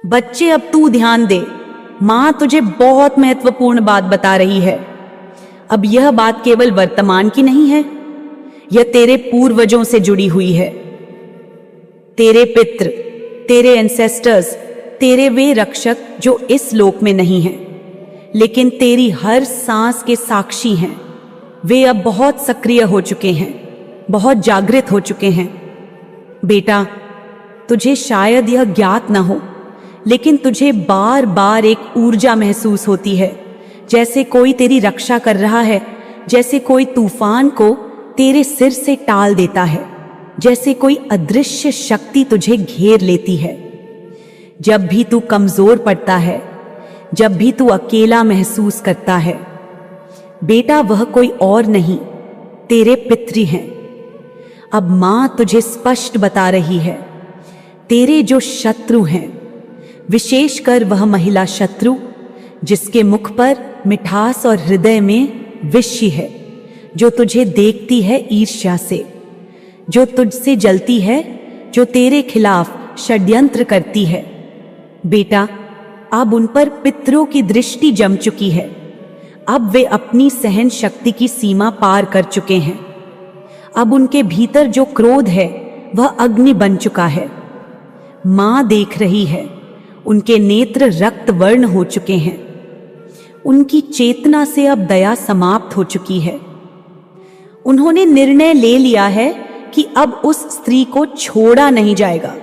बच्चे अब तू ध्यान दे, माँ तुझे बहुत महत्वपूर्ण बात बता रही है। अब यह बात केवल वर्तमान की नहीं है, यह तेरे पूर्वजों से जुड़ी हुई है। तेरे पितृ, तेरे एंसेस्टर्स, तेरे वे रक्षक जो इस लोक में नहीं हैं, लेकिन तेरी हर सांस के साक्षी हैं। वे अब बहुत सक्रिय हो चुके हैं, बहुत जागृत हो चुके हैं। बेटा, तुझे शायद यह ज्ञात न हो, लेकिन तुझे बार बार एक ऊर्जा महसूस होती है, जैसे कोई तेरी रक्षा कर रहा है, जैसे कोई तूफान को तेरे सिर से टाल देता है, जैसे कोई अदृश्य शक्ति तुझे घेर लेती है। जब भी तू कमजोर पड़ता है, जब भी तू अकेला महसूस करता है, बेटा वह कोई और नहीं, तेरे पितृ हैं। अब मां तुझे स्पष्ट बता रही है, तेरे जो शत्रु हैं, विशेषकर वह महिला शत्रु जिसके मुख पर मिठास और हृदय में विष है, जो तुझे देखती है ईर्ष्या से, जो तुझसे जलती है, जो तेरे खिलाफ षड्यंत्र करती है। बेटा, अब उन पर पितरों की दृष्टि जम चुकी है। अब वे अपनी सहन शक्ति की सीमा पार कर चुके हैं। अब उनके भीतर जो क्रोध है वह अग्नि बन चुका है। मां देख रही है, उनके नेत्र रक्त वर्ण हो चुके हैं। उनकी चेतना से अब दया समाप्त हो चुकी है। उन्होंने निर्णय ले लिया है कि अब उस स्त्री को छोड़ा नहीं जाएगा।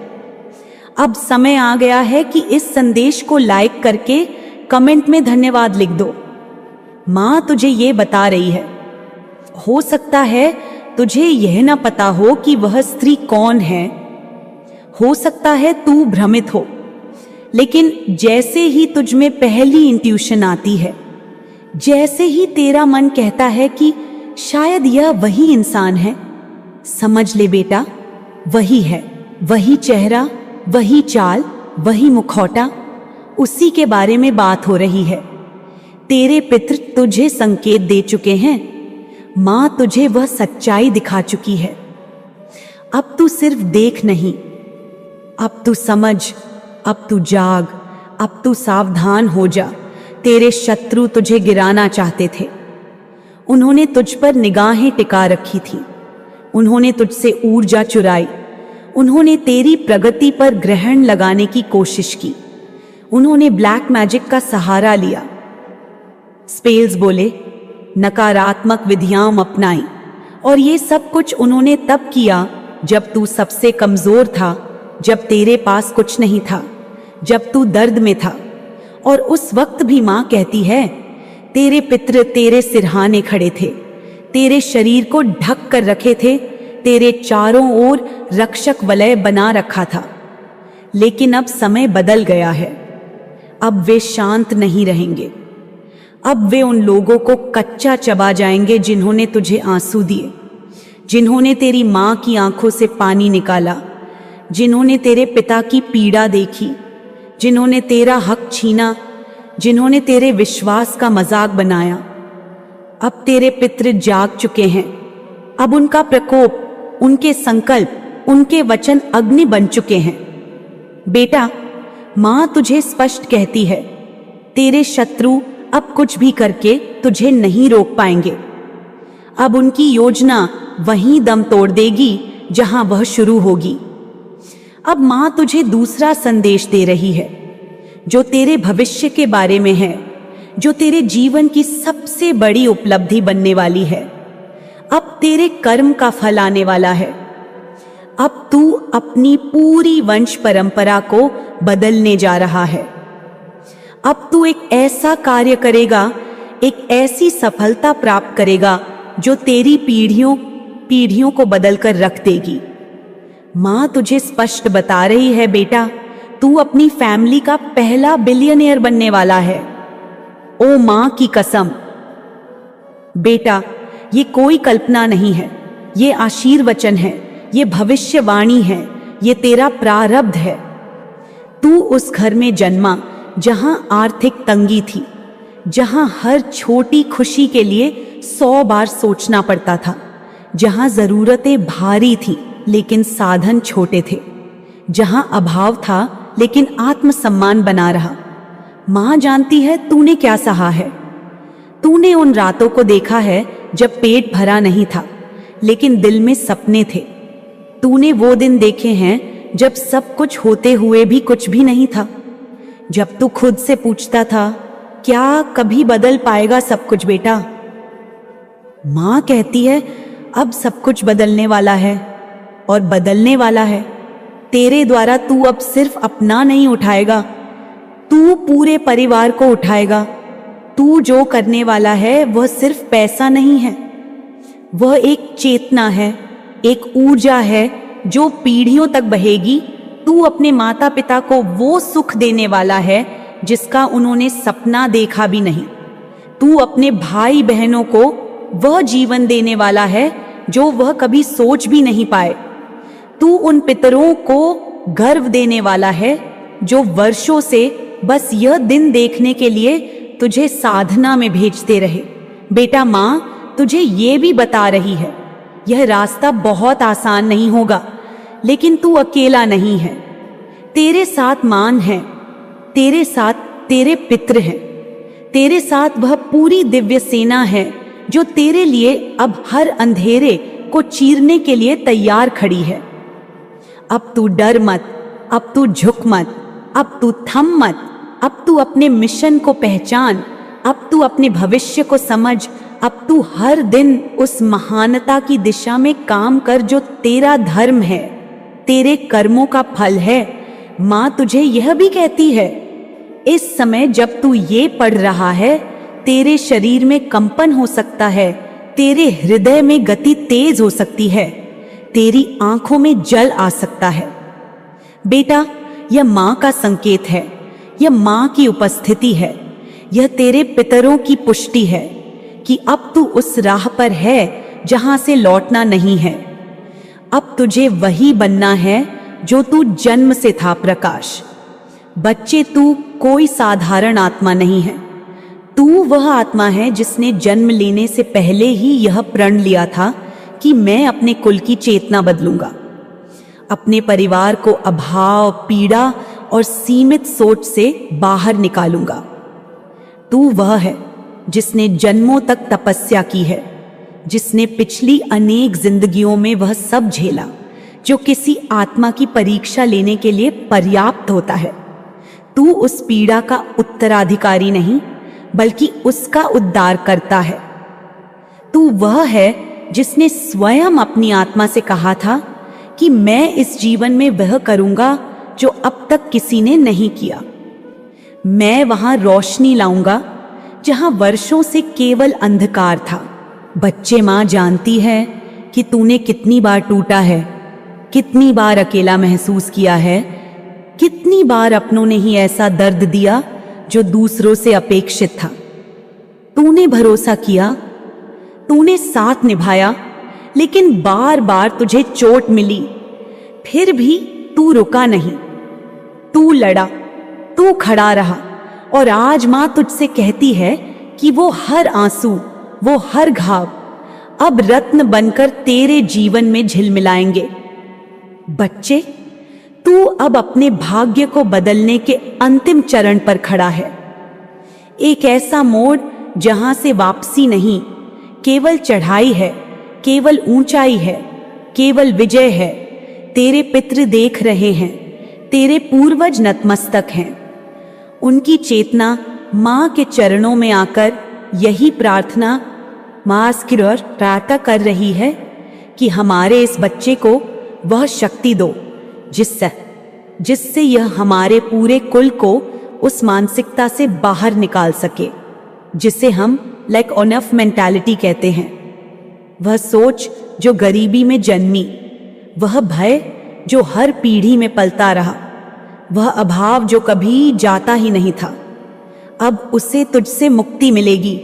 अब समय आ गया है कि इस संदेश को लाइक करके कमेंट में धन्यवाद लिख दो। मां तुझे ये बता रही है, हो सकता है तुझे यह ना पता हो कि वह स्त्री कौन है, हो सकता है तू भ्रमित हो, लेकिन जैसे ही तुझ में पहली इंट्यूशन आती है, जैसे ही तेरा मन कहता है कि शायद यह वही इंसान है, समझ ले बेटा, वही है। वही चेहरा, वही चाल, वही मुखौटा, उसी के बारे में बात हो रही है। तेरे पितृ तुझे संकेत दे चुके हैं, मां तुझे वह सच्चाई दिखा चुकी है। अब तू सिर्फ देख नहीं, अब तू समझ, अब तू जाग, अब तू सावधान हो जा। तेरे शत्रु तुझे गिराना चाहते थे। उन्होंने तुझ पर निगाहें टिका रखी थी, उन्होंने तुझसे ऊर्जा चुराई, उन्होंने तेरी प्रगति पर ग्रहण लगाने की कोशिश की, उन्होंने ब्लैक मैजिक का सहारा लिया, स्पेल्स बोले, नकारात्मक विधियां अपनाई, और ये सब कुछ उन्होंने तब किया जब तू सबसे कमजोर था, जब तेरे पास कुछ नहीं था, जब तू दर्द में था। और उस वक्त भी मां कहती है, तेरे पितृ तेरे सिरहाने खड़े थे, तेरे शरीर को ढक कर रखे थे, तेरे चारों ओर रक्षक वलय बना रखा था। लेकिन अब समय बदल गया है। अब वे शांत नहीं रहेंगे। अब वे उन लोगों को कच्चा चबा जाएंगे जिन्होंने तुझे आंसू दिए, जिन्होंने तेरी मां की आंखों से पानी निकाला, जिन्होंने तेरे पिता की पीड़ा देखी, जिन्होंने तेरा हक छीना, जिन्होंने तेरे विश्वास का मजाक बनाया। अब तेरे पितृ जाग चुके हैं। अब उनका प्रकोप, उनके संकल्प, उनके वचन अग्नि बन चुके हैं। बेटा, मां तुझे स्पष्ट कहती है, तेरे शत्रु अब कुछ भी करके तुझे नहीं रोक पाएंगे। अब उनकी योजना वहीं दम तोड़ देगी जहां वह शुरू होगी। अब मां तुझे दूसरा संदेश दे रही है, जो तेरे भविष्य के बारे में है, जो तेरे जीवन की सबसे बड़ी उपलब्धि बनने वाली है। अब तेरे कर्म का फल आने वाला है। अब तू अपनी पूरी वंश परंपरा को बदलने जा रहा है। अब तू एक ऐसा कार्य करेगा, एक ऐसी सफलता प्राप्त करेगा जो तेरी पीढ़ियों को बदलकर रख देगी। मां तुझे स्पष्ट बता रही है, बेटा, तू अपनी फैमिली का पहला बिलियनियर बनने वाला है। ओ मां की कसम। बेटा, ये कोई कल्पना नहीं है, ये आशीर्वचन है, ये भविष्यवाणी है, ये तेरा प्रारब्ध है। तू उस घर में जन्मा जहां आर्थिक तंगी थी, जहां हर छोटी खुशी के लिए 100 बार सोचना पड़ता था, जहां जरूरतें भारी थी लेकिन साधन छोटे थे, जहां अभाव था लेकिन आत्मसम्मान बना रहा। मां जानती है तूने क्या सहा है। तूने उन रातों को देखा है जब पेट भरा नहीं था लेकिन दिल में सपने थे। तूने वो दिन देखे हैं जब सब कुछ होते हुए भी कुछ भी नहीं था, जब तू खुद से पूछता था क्या कभी बदल पाएगा सब कुछ बेटा। मां कहती है अब सब कुछ बदलने वाला है और बदलने वाला है। तेरे द्वारा तू अब सिर्फ अपना नहीं उठाएगा, तू पूरे परिवार को उठाएगा। तू जो करने वाला है वह सिर्फ पैसा नहीं है, वह एक चेतना है, एक ऊर्जा है जो पीढ़ियों तक बहेगी। तू अपने माता पिता को वो सुख देने वाला है जिसका उन्होंने सपना देखा भी नहीं। तू अपने भाई बहनों को वह जीवन देने वाला है जो वह कभी सोच भी नहीं पाए। तू उन पितरों को गर्व देने वाला है जो वर्षों से बस यह दिन देखने के लिए तुझे साधना में भेजते रहे। बेटा, मां तुझे ये भी बता रही है यह रास्ता बहुत आसान नहीं होगा, लेकिन तू अकेला नहीं है। तेरे साथ मान है, तेरे साथ तेरे पितर हैं, तेरे साथ वह पूरी दिव्य सेना है जो तेरे लिए अब हर अंधेरे को चीरने के लिए तैयार खड़ी है। अब तू डर मत, अब तू झुक मत, अब तू थम मत, अब तू अपने मिशन को पहचान, अब तू अपने भविष्य को समझ, अब तू हर दिन उस महानता की दिशा में काम कर जो तेरा धर्म है, तेरे कर्मों का फल है। मां तुझे यह भी कहती है इस समय जब तू ये पढ़ रहा है तेरे शरीर में कंपन हो सकता है, तेरे हृदय में गति तेज हो सकती है, तेरी आंखों में जल आ सकता है। बेटा, यह मां का संकेत है, यह मां की उपस्थिति है, यह तेरे पितरों की पुष्टि है कि अब तू उस राह पर है जहां से लौटना नहीं है। अब तुझे वही बनना है जो तू जन्म से था। प्रकाश बच्चे, तू कोई साधारण आत्मा नहीं है, तू वह आत्मा है जिसने जन्म लेने से पहले ही यह प्रण लिया था कि मैं अपने कुल की चेतना बदलूंगा, अपने परिवार को अभाव, पीड़ा और सीमित सोच से बाहर निकालूंगा। तू वह है जिसने जन्मों तक तपस्या की है, जिसने पिछली अनेक जिंदगियों में वह सब झेला जो किसी आत्मा की परीक्षा लेने के लिए पर्याप्त होता है। तू उस पीड़ा का उत्तराधिकारी नहीं बल्कि उसका उद्धार करता है। तू वह है जिसने स्वयं अपनी आत्मा से कहा था कि मैं इस जीवन में वह करूंगा जो अब तक किसी ने नहीं किया। मैं वहां रोशनी लाऊंगा जहां वर्षों से केवल अंधकार था। बच्चे, मां जानती है कि तूने कितनी बार टूटा है, कितनी बार अकेला महसूस किया है, कितनी बार अपनों ने ही ऐसा दर्द दिया जो दूसरों से अपेक्षित था। तूने भरोसा किया, तूने साथ निभाया, लेकिन बार बार तुझे चोट मिली, फिर भी तू रुका नहीं, तू लड़ा, तू खड़ा रहा। और आज मां तुझसे कहती है कि वो हर आंसू, वो हर घाव अब रत्न बनकर तेरे जीवन में झिलमिलाएंगे। बच्चे, तू अब अपने भाग्य को बदलने के अंतिम चरण पर खड़ा है। एक ऐसा मोड़ जहां से वापसी नहीं, केवल चढ़ाई है, केवल ऊंचाई है, केवल विजय है। तेरे पितृ देख रहे हैं, तेरे पूर्वज नतमस्तक हैं। उनकी चेतना मां के चरणों में आकर यही प्रार्थना प्रार्थना कर रही है कि हमारे इस बच्चे को वह शक्ति दो जिससे यह हमारे पूरे कुल को उस मानसिकता से बाहर निकाल सके जिसे हम लैक ऑफ मेंटालिटी कहते हैं। वह सोच जो गरीबी में जन्मी, वह भय जो हर पीढ़ी में पलता रहा, वह अभाव जो कभी जाता ही नहीं था, अब उसे तुझसे मुक्ति मिलेगी।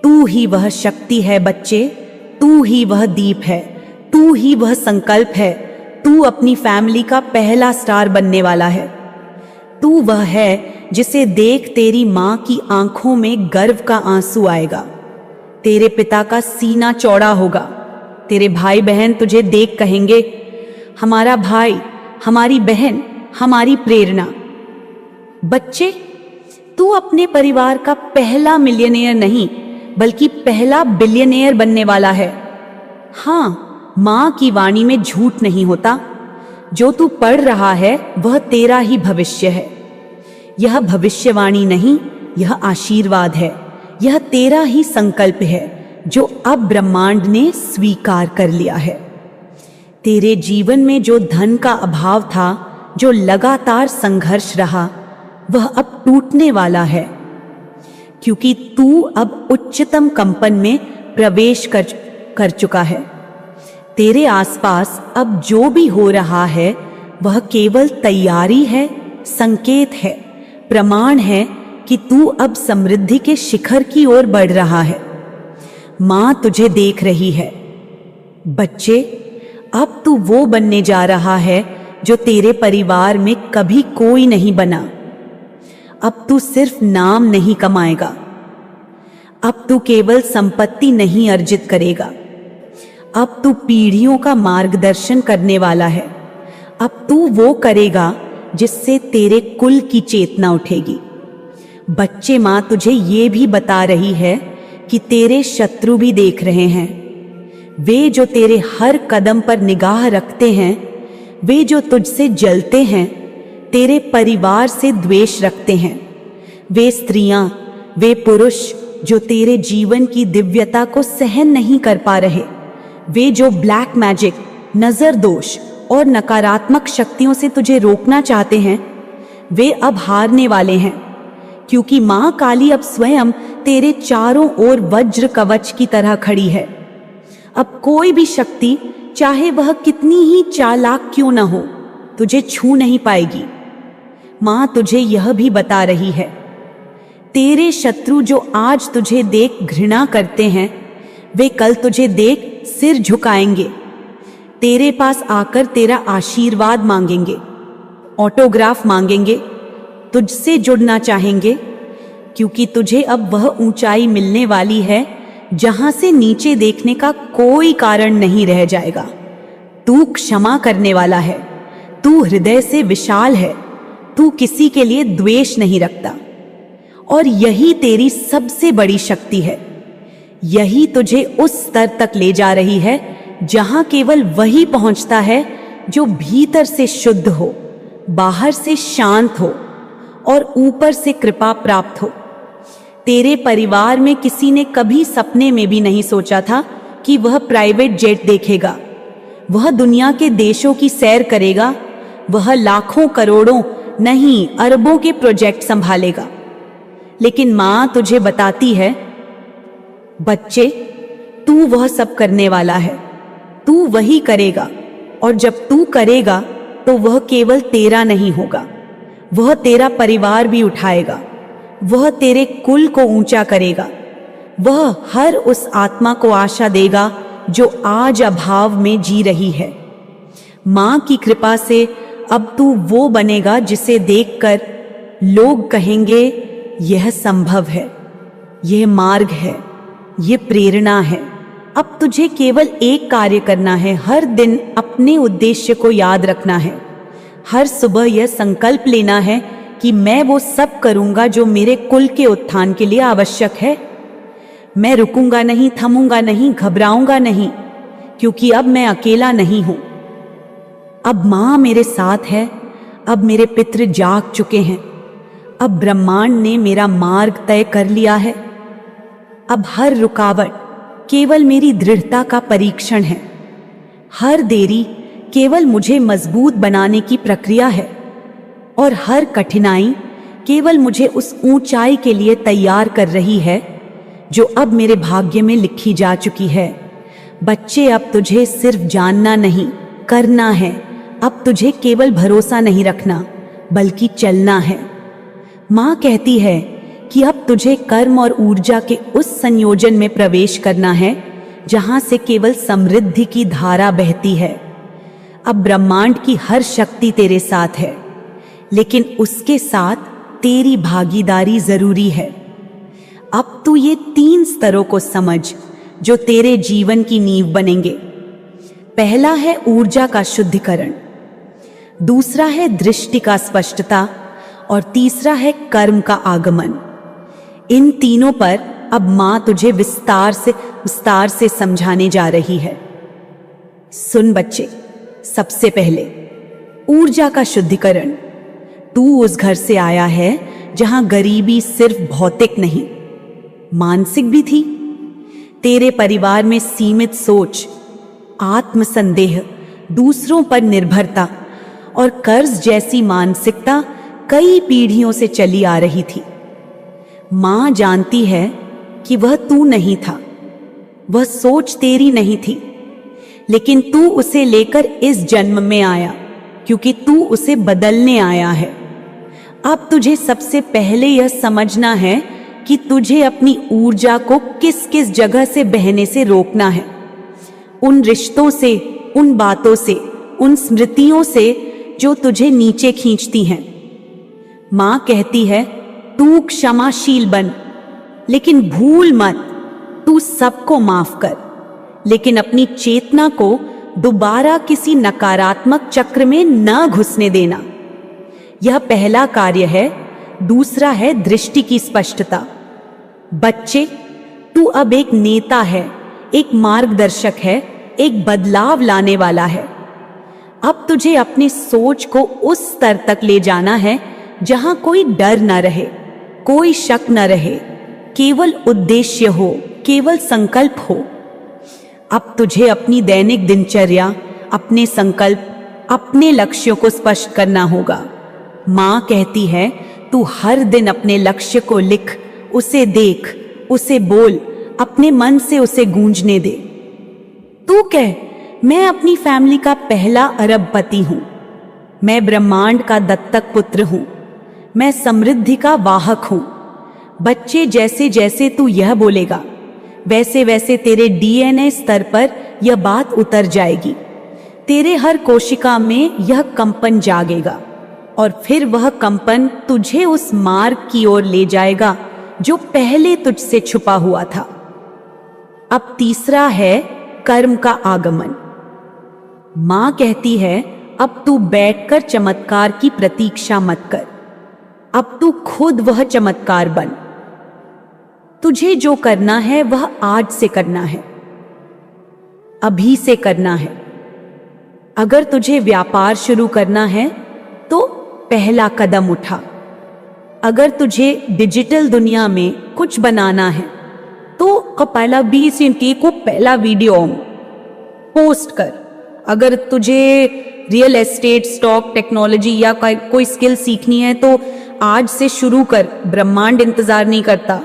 तू ही वह शक्ति है बच्चे, तू ही वह दीप है, तू ही वह संकल्प है। तू अपनी फैमिली का पहला स्टार बनने वाला है। तू वह है जिसे देख तेरी मां की आंखों में गर्व का आंसू आएगा, तेरे पिता का सीना चौड़ा होगा, तेरे भाई बहन तुझे देख कहेंगे, हमारा भाई, हमारी बहन, हमारी प्रेरणा। बच्चे, तू अपने परिवार का पहला मिलियनेयर नहीं बल्कि पहला बिलियनेयर बनने वाला है। हाँ, माँ की वाणी में झूठ नहीं होता। जो तू पढ़ रहा है वह तेरा ही भविष्य है। यह भविष्यवाणी नहीं, यह आशीर्वाद है। यह तेरा ही संकल्प है जो अब ब्रह्मांड ने स्वीकार कर लिया है। तेरे जीवन में जो धन का अभाव था, जो लगातार संघर्ष रहा, वह अब टूटने वाला है, क्योंकि तू अब उच्चतम कंपन में प्रवेश कर चुका है। तेरे आसपास अब जो भी हो रहा है वह केवल तैयारी है, संकेत है, प्रमाण है कि तू अब समृद्धि के शिखर की ओर बढ़ रहा है। मां तुझे देख रही है। बच्चे, अब तू वो बनने जा रहा है जो तेरे परिवार में कभी कोई नहीं बना। अब तू सिर्फ नाम नहीं कमाएगा। अब तू केवल संपत्ति नहीं अर्जित करेगा। अब तू पीढ़ियों का मार्गदर्शन करने वाला है। अब तू वो करेगा जिससे तेरे कुल की चेतना उठेगी। बच्चे, मां तुझे ये भी बता रही है कि तेरे शत्रु भी देख रहे हैं। वे जो तेरे हर कदम पर निगाह रखते हैं, वे जो तुझसे जलते हैं, तेरे परिवार से द्वेष रखते हैं। वे स्त्रियां, वे पुरुष जो तेरे जीवन की दिव्यता को सहन नहीं कर पा रहे, वे जो ब्लैक मैजिक, नजर दोष और नकारात्मक शक्तियों से तुझे रोकना चाहते हैं, वे अब हारने वाले हैं, क्योंकि मां काली अब स्वयं तेरे चारों ओर वज्र कवच की तरह खड़ी है। अब कोई भी शक्ति, चाहे वह कितनी ही चालाक क्यों न हो, तुझे छू नहीं पाएगी। मां तुझे यह भी बता रही है, तेरे शत्रु जो आज तुझे देख घृणा करते हैं, वे कल तुझे देख सिर झुकाएंगे, तेरे पास आकर तेरा आशीर्वाद मांगेंगे, ऑटोग्राफ मांगेंगे, तुझसे जुड़ना चाहेंगे, क्योंकि तुझे अब वह ऊंचाई मिलने वाली है जहां से नीचे देखने का कोई कारण नहीं रह जाएगा। तू क्षमा करने वाला है, तू हृदय से विशाल है, तू किसी के लिए द्वेष नहीं रखता, और यही तेरी सबसे बड़ी शक्ति है। यही तुझे उस स्तर तक ले जा रही है जहां केवल वही पहुंचता है जो भीतर से शुद्ध हो, बाहर से शांत हो और ऊपर से कृपा प्राप्त हो। तेरे परिवार में किसी ने कभी सपने में भी नहीं सोचा था कि वह प्राइवेट जेट देखेगा, वह दुनिया के देशों की सैर करेगा, वह लाखों करोड़ों नहीं अरबों के प्रोजेक्ट संभालेगा। लेकिन मां तुझे बताती है, बच्चे, तू वह सब करने वाला है, तू वही करेगा, और जब तू करेगा तो वह केवल तेरा नहीं होगा, वह तेरा परिवार भी उठाएगा, वह तेरे कुल को ऊंचा करेगा, वह हर उस आत्मा को आशा देगा जो आज अभाव में जी रही है। मां की कृपा से अब तू वो बनेगा जिसे देखकर लोग कहेंगे, यह संभव है, यह मार्ग है, यह प्रेरणा है। अब तुझे केवल एक कार्य करना है, हर दिन अपने उद्देश्य को याद रखना है, हर सुबह यह संकल्प लेना है कि मैं वो सब करूंगा जो मेरे कुल के उत्थान के लिए आवश्यक है। मैं रुकूंगा नहीं, थमूंगा नहीं, घबराऊंगा नहीं, क्योंकि अब मैं अकेला नहीं हूं। अब मां मेरे साथ है, अब मेरे पितृ जाग चुके हैं, अब ब्रह्मांड ने मेरा मार्ग तय कर लिया है। अब हर रुकावट केवल मेरी दृढ़ता का परीक्षण है, हर देरी केवल मुझे मजबूत बनाने की प्रक्रिया है, और हर कठिनाई केवल मुझे उस ऊंचाई के लिए तैयार कर रही है जो अब मेरे भाग्य में लिखी जा चुकी है। बच्चे, अब तुझे सिर्फ जानना नहीं, करना है। अब तुझे केवल भरोसा नहीं रखना बल्कि चलना है। मां कहती है कि अब तुझे कर्म और ऊर्जा के उस संयोजन में प्रवेश करना है जहां से केवल समृद्धि की धारा बहती है। अब ब्रह्मांड की हर शक्ति तेरे साथ है, लेकिन उसके साथ तेरी भागीदारी जरूरी है। अब तू ये 3 स्तरों को समझ जो तेरे जीवन की नींव बनेंगे। पहला है ऊर्जा का शुद्धिकरण। दूसरा है दृष्टि का स्पष्टता और तीसरा है कर्म का आगमन। इन तीनों पर अब मां तुझे विस्तार से समझाने जा रही है। सुन बच्चे, सबसे पहले ऊर्जा का शुद्धिकरण। तू उस घर से आया है जहां गरीबी सिर्फ भौतिक नहीं, मानसिक भी थी। तेरे परिवार में सीमित सोच, आत्मसंदेह, दूसरों पर निर्भरता और कर्ज जैसी मानसिकता कई पीढ़ियों से चली आ रही थी। मां जानती है कि वह तू नहीं था, वह सोच तेरी नहीं थी, लेकिन तू उसे लेकर इस जन्म में आया क्योंकि तू उसे बदलने आया है। अब तुझे सबसे पहले यह समझना है कि तुझे अपनी ऊर्जा को किस किस जगह से बहने से रोकना है। उन रिश्तों से, उन बातों से, उन स्मृतियों से जो तुझे नीचे खींचती हैं। मां कहती है तू क्षमाशील बन, लेकिन भूल मत तू सबको माफ कर, लेकिन अपनी चेतना को दोबारा किसी नकारात्मक चक्र में न घुसने देना। यह पहला कार्य है। दूसरा है दृष्टि की स्पष्टता। बच्चे, तू अब एक नेता है, एक मार्गदर्शक है, एक बदलाव लाने वाला है। अब तुझे अपनी सोच को उस स्तर तक ले जाना है जहां कोई डर न रहे, कोई शक न रहे, केवल उद्देश्य हो, केवल संकल्प हो। अब तुझे अपनी दैनिक दिनचर्या, अपने संकल्प, अपने लक्ष्यों को स्पष्ट करना होगा। मां कहती है तू हर दिन अपने लक्ष्य को लिख, उसे देख, उसे बोल, अपने मन से उसे गूंजने दे। तू कह, मैं अपनी फैमिली का पहला अरबपति हूं, मैं ब्रह्मांड का दत्तक पुत्र हूं, मैं समृद्धि का वाहक हूं। बच्चे, जैसे जैसे तू यह बोलेगा वैसे वैसे तेरे डीएनए स्तर पर यह बात उतर जाएगी। तेरे हर कोशिका में यह कंपन जागेगा और फिर वह कंपन तुझे उस मार्ग की ओर ले जाएगा जो पहले तुझसे छुपा हुआ था। अब तीसरा है कर्म का आगमन। मां कहती है अब तू बैठकर चमत्कार की प्रतीक्षा मत कर, अब तू खुद वह चमत्कार बन। तुझे जो करना है वह आज से करना है, अभी से करना है। अगर तुझे व्यापार शुरू करना है तो पहला कदम उठा। अगर तुझे डिजिटल दुनिया में कुछ बनाना है तो पहला 20 मिनट को पहला वीडियो पोस्ट कर। अगर तुझे रियल एस्टेट, स्टॉक, टेक्नोलॉजी या कोई स्किल सीखनी है तो आज से शुरू कर, ब्रह्मांड इंतजार नहीं करता।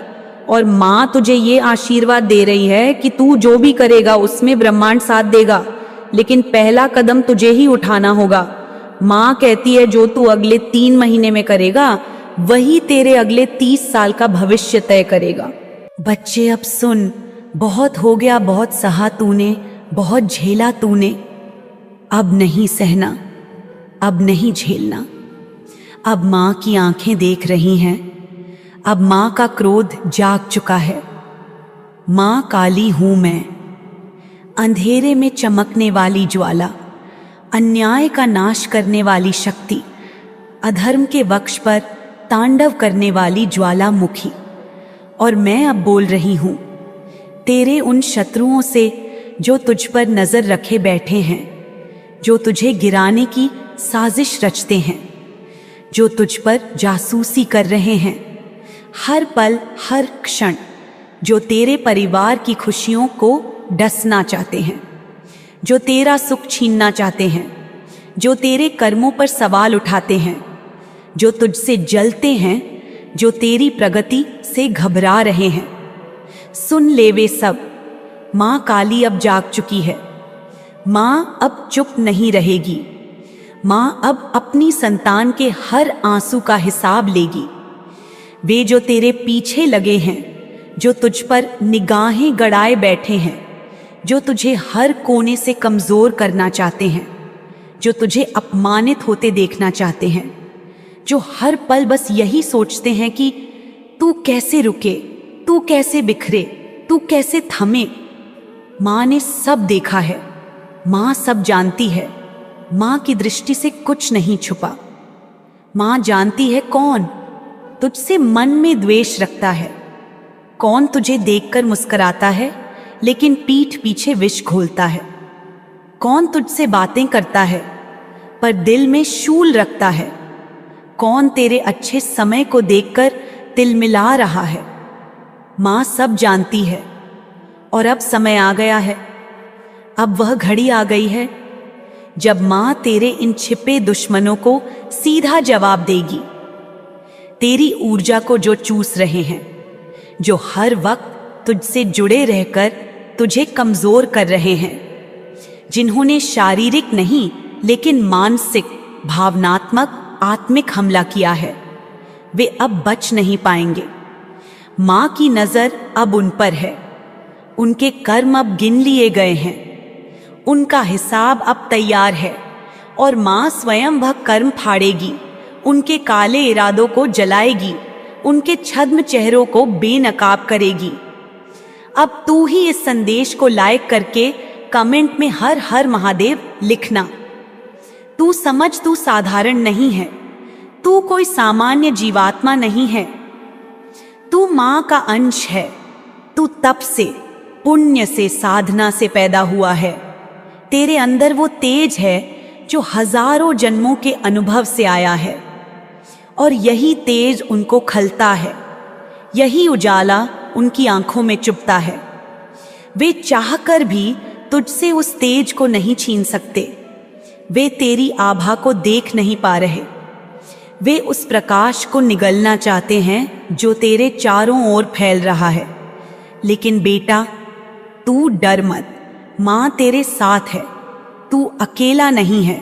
और मां तुझे ये आशीर्वाद दे रही है कि तू जो भी करेगा उसमें ब्रह्मांड साथ देगा, लेकिन पहला कदम तुझे ही उठाना होगा। मां कहती है जो तू अगले 3 महीने में करेगा वही तेरे अगले 30 साल का भविष्य तय करेगा। बच्चे, अब सुन, बहुत हो गया, बहुत सहा तूने, बहुत झेला तूने। अब नहीं सहना, अब नहीं झेलना। अब मां की आंखें देख रही हैं, अब मां का क्रोध जाग चुका है। मां काली हूं मैं, अंधेरे में चमकने वाली ज्वाला, अन्याय का नाश करने वाली शक्ति, अधर्म के वक्ष पर तांडव करने वाली ज्वालामुखी। और मैं अब बोल रही हूं तेरे उन शत्रुओं से जो तुझ पर नजर रखे बैठे हैं, जो तुझे गिराने की साजिश रचते हैं, जो तुझ पर जासूसी कर रहे हैं, हर पल हर क्षण, जो तेरे परिवार की खुशियों को डसना चाहते हैं, जो तेरा सुख छीनना चाहते हैं, जो तेरे कर्मों पर सवाल उठाते हैं, जो तुझसे जलते हैं, जो तेरी प्रगति से घबरा रहे हैं। सुन ले वे सब, मां काली अब जाग चुकी है। मां अब चुप नहीं रहेगी। मां अब अपनी संतान के हर आंसू का हिसाब लेगी। वे जो तेरे पीछे लगे हैं, जो तुझ पर निगाहें गड़ाए बैठे हैं, जो तुझे हर कोने से कमजोर करना चाहते हैं, जो तुझे अपमानित होते देखना चाहते हैं, जो हर पल बस यही सोचते हैं कि तू कैसे रुके, तू कैसे बिखरे, तू कैसे थमे। मां ने सब देखा है, मां सब जानती है। माँ की दृष्टि से कुछ नहीं छुपा। माँ जानती है कौन तुझसे मन में द्वेष रखता है, कौन तुझे देखकर मुस्कुराता है लेकिन पीठ पीछे विष घोलता है, कौन तुझसे बातें करता है पर दिल में शूल रखता है, कौन तेरे अच्छे समय को देखकर तिलमिला रहा है। माँ सब जानती है और अब समय आ गया है, अब वह घड़ी आ गई है जब माँ तेरे इन छिपे दुश्मनों को सीधा जवाब देगी। तेरी ऊर्जा को जो चूस रहे हैं, जो हर वक्त तुझसे जुड़े रहकर तुझे कमजोर कर रहे हैं, जिन्होंने शारीरिक नहीं लेकिन मानसिक, भावनात्मक, आत्मिक हमला किया है, वे अब बच नहीं पाएंगे। माँ की नजर अब उन पर है, उनके कर्म अब गिन लिए गए हैं, उनका हिसाब अब तैयार है और माँ स्वयं वह कर्म फाड़ेगी, उनके काले इरादों को जलाएगी, उनके छद्म चेहरों को बेनकाब करेगी। अब तू ही इस संदेश को लाइक करके कमेंट में हर हर महादेव लिखना। तू समझ, तू साधारण नहीं है, तू कोई सामान्य जीवात्मा नहीं है, तू माँ का अंश है। तू तप से, पुण्य से, साधना से पैदा हुआ है। तेरे अंदर वो तेज है जो हजारों जन्मों के अनुभव से आया है और यही तेज उनको खलता है, यही उजाला उनकी आंखों में चुभता है। वे चाहकर भी तुझसे उस तेज को नहीं छीन सकते। वे तेरी आभा को देख नहीं पा रहे। वे उस प्रकाश को निगलना चाहते हैं जो तेरे चारों ओर फैल रहा है। लेकिन बेटा, तू डर मत, माँ तेरे साथ है, तू अकेला नहीं है।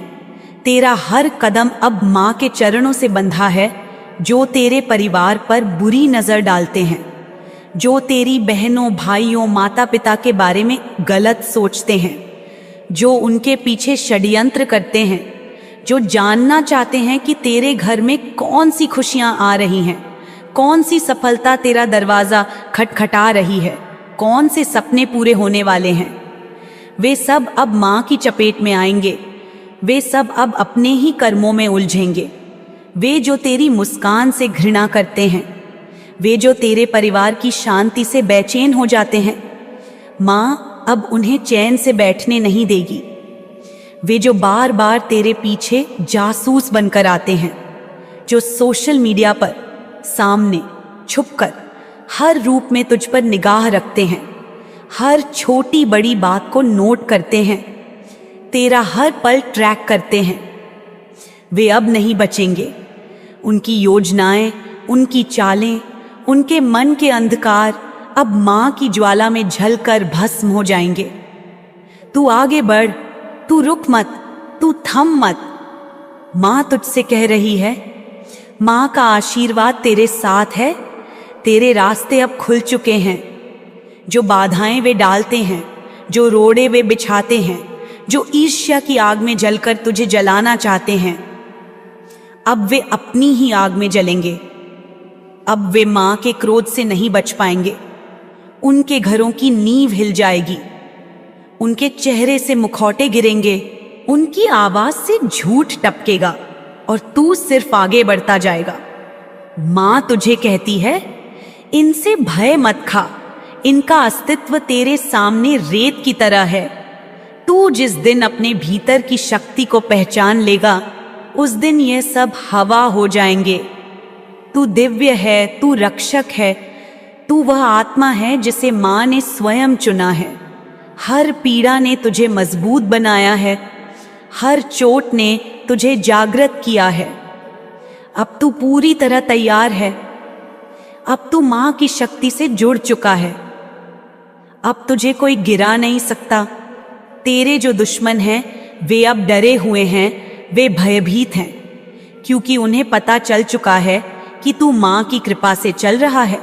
तेरा हर कदम अब माँ के चरणों से बंधा है, जो तेरे परिवार पर बुरी नजर डालते हैं, जो तेरी बहनों, भाइयों, माता पिता के बारे में गलत सोचते हैं, जो उनके पीछे षड्यंत्र करते हैं, जो जानना चाहते हैं कि तेरे घर में कौन सी खुशियां आ रही हैं, कौन सी सफलता तेरा दरवाजा खटखटा रही है, कौन से सपने पूरे होने वाले हैं। वे सब अब माँ की चपेट में आएंगे। वे सब अब अपने ही कर्मों में उलझेंगे। वे जो तेरी मुस्कान से घृणा करते हैं, वे जो तेरे परिवार की शांति से बेचैन हो जाते हैं, माँ अब उन्हें चैन से बैठने नहीं देगी। वे जो बार बार तेरे पीछे जासूस बनकर आते हैं, जो सोशल मीडिया पर सामने छुपकर हर रूप में तुझ पर निगाह रखते हैं, हर छोटी बड़ी बात को नोट करते हैं, तेरा हर पल ट्रैक करते हैं, वे अब नहीं बचेंगे। उनकी योजनाएं, उनकी चालें, उनके मन के अंधकार अब माँ की ज्वाला में झलकर भस्म हो जाएंगे। तू आगे बढ़, तू रुक मत, तू थम मत। माँ तुझसे कह रही है, माँ का आशीर्वाद तेरे साथ है। तेरे रास्ते अब खुल चुके हैं। जो बाधाएं वे डालते हैं, जो रोड़े वे बिछाते हैं, जो ईर्ष्या की आग में जलकर तुझे जलाना चाहते हैं, अब वे अपनी ही आग में जलेंगे। अब वे माँ के क्रोध से नहीं बच पाएंगे। उनके घरों की नींव हिल जाएगी, उनके चेहरे से मुखौटे गिरेंगे, उनकी आवाज से झूठ टपकेगा और तू सिर्फ आगे बढ़ता जाएगा। माँ तुझे कहती है, इनसे भय मत खा, इनका अस्तित्व तेरे सामने रेत की तरह है। तू जिस दिन अपने भीतर की शक्ति को पहचान लेगा, उस दिन ये सब हवा हो जाएंगे। तू दिव्य है, तू रक्षक है, तू वह आत्मा है जिसे माँ ने स्वयं चुना है। हर पीड़ा ने तुझे मजबूत बनाया है, हर चोट ने तुझे जागृत किया है। अब तू पूरी तरह तैयार है। अब तू माँ की शक्ति से जुड़ चुका है। अब तुझे कोई गिरा नहीं सकता। तेरे जो दुश्मन हैं, वे अब डरे हुए हैं, वे भयभीत हैं, क्योंकि उन्हें पता चल चुका है कि तू माँ की कृपा से चल रहा है।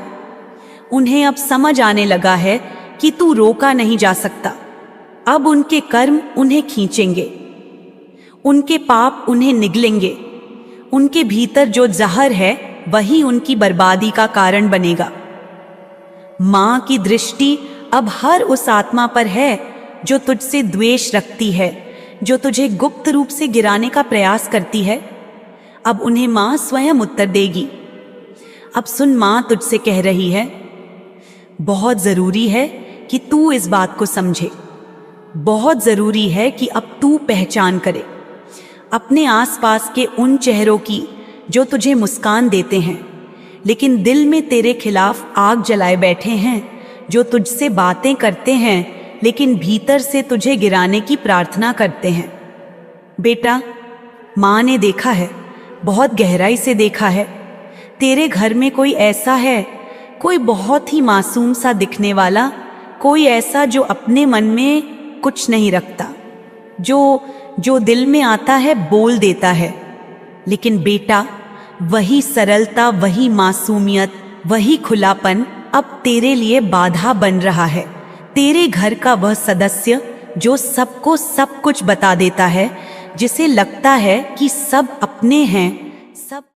उन्हें अब समझ आने लगा है कि तू रोका नहीं जा सकता। अब उनके कर्म उन्हें खींचेंगे, उनके पाप उन्हें निगलेंगे। उनके भीतर जो जहर है, वही उनकी बर्बादी का कारण बनेगा। माँ की दृष्टि अब हर उस आत्मा पर है जो तुझसे द्वेष रखती है, जो तुझे गुप्त रूप से गिराने का प्रयास करती है, अब उन्हें मां स्वयं उत्तर देगी। अब सुन, मां तुझसे कह रही है, बहुत जरूरी है कि तू इस बात को समझे। बहुत जरूरी है कि अब तू पहचान करे अपने आसपास के उन चेहरों की जो तुझे मुस्कान देते हैं, लेकिन दिल में तेरे खिलाफ आग जलाए बैठे हैं, जो तुझसे बातें करते हैं लेकिन भीतर से तुझे गिराने की प्रार्थना करते हैं। बेटा, माँ ने देखा है, बहुत गहराई से देखा है। तेरे घर में कोई ऐसा है, कोई बहुत ही मासूम सा दिखने वाला, कोई ऐसा जो अपने मन में कुछ नहीं रखता, जो दिल में आता है बोल देता है। लेकिन बेटा, वही सरलता, वही मासूमियत, वही खुलापन अब तेरे लिए बाधा बन रहा है। तेरे घर का वह सदस्य जो सबको सब कुछ बता देता है, जिसे लगता है कि सब अपने हैं